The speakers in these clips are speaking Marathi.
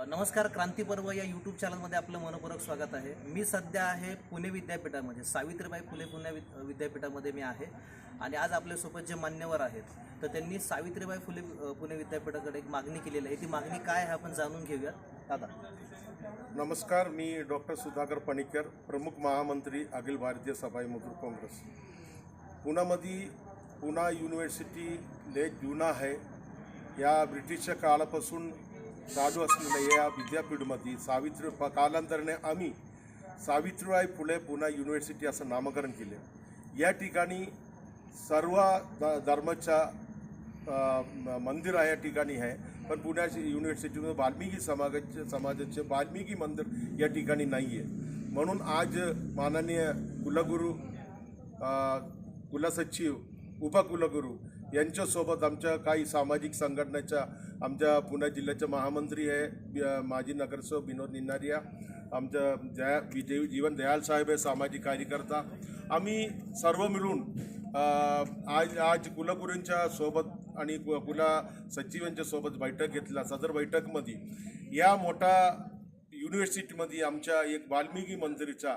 नमस्कार. क्रांती पर्व या यूट्यूब चॅनलमध्ये आपलं मनपूर्वक स्वागत आहे. मी सध्या आहे पुणे विद्यापीठामध्ये, सावित्रीबाई फुले पुणे विद्यापीठामध्ये मी आहे. आणि आज आपल्यासोबत जे मान्यवर आहेत तर त्यांनी सावित्रीबाई फुले पुणे विद्यापीठाकडे एक मागणी केलेली आहे. ती मागणी काय आहे आपण जाणून घेऊया. दादा नमस्कार. मी डॉक्टर सुधाकर पणिकर, प्रमुख महामंत्री अखिल भारतीय सफाई मजदूर काँग्रेस. पुण्यामध्ये पुणा युनिव्हर्सिटी लय जुना आहे. या ब्रिटिशच्या काळापासून चालू असलेल्या या विद्यापीठामध्ये कालांतराने आम्ही सावित्रीबाई फुले पुणे युनिव्हर्सिटी असं नामकरण केले. या ठिकाणी सर्व धर्माच्या मंदिर या ठिकाणी आहे, पण पुण्याची युनिव्हर्सिटीमध्ये वाल्मिकी समाजाचे वाल्मिकी मंदिर या ठिकाणी नाही आहे. म्हणून आज माननीय कुलगुरू, कुलसचिव, उपकुलगुरू यांच्यासोबत आमच्या काही सामाजिक संघटनेच्या, आमच्या पुणे जिल्ह्याचे महामंत्री आहे माजी नगरसेवक विनोद निनारिया, आमच्या जीवन दयाल साहेब आहे सामाजिक कार्यकर्ता, आम्ही सर्व मिळून आज कुलगुरूंच्या सोबत आणि कुला सचिवांच्या सोबत बैठक घेतला. सदर बैठकमध्ये या मोठ्या युनिव्हर्सिटीमध्ये आमच्या एक वाल्मिकी मंदिराचा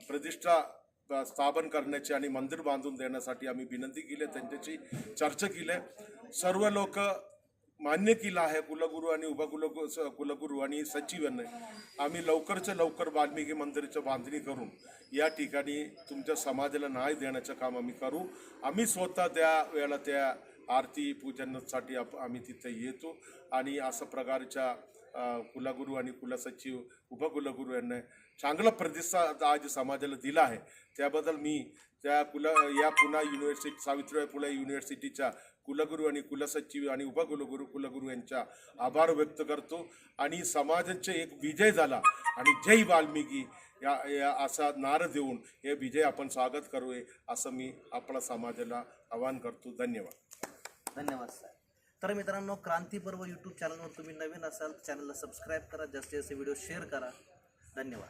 प्रतिष्ठा स्थापन करण्याची आणि मंदिर बांधून देण्यासाठी आम्ही विनंती केली, त्यांच्याशी चर्चा केली. सर्व लोक मान्य केलं आहे, कुलगुरू आणि कुलगुरू आणि सचिवांनी. आम्ही लवकरच्या लवकर वाल्मिकी मंदिराची बांधणी करून या ठिकाणी तुमच्या समाजाला न्याय देण्याचं काम आम्ही करू. आम्ही स्वतः त्या वेळेला त्या आरती पूजनासाठी आम्ही तिथे येतो. आणि अशा प्रकारच्या कुलगुरू आणि कुलसचिव, उपकुलगुरू यांना चांगला प्रतिसाद आज समाजाला दिला आहे. त्याबद्दल मी या पुणे युनिव्हर्सिटी, सावित्रीबाई फुले युनिव्हर्सिटीच्या कुलगुरू आणि कुलसचिव आणि कुलगुरू यांचा आभार व्यक्त करतो. आणि समाजाचे एक विजय झाला आणि जय वाल्मिकी या असा नारा देऊन हे विजय आपण स्वागत करूया असं मी आपल्या समाजाला आवाहन करतो. धन्यवाद सर. तर मित्रांनो, क्रांती पर्व यूट्यूब चॅनलवर तुम्ही नवीन असाल चॅनलला सबस्क्राईब करा, जास्तीत जास्त व्हिडिओ शेअर करा. धन्यवाद.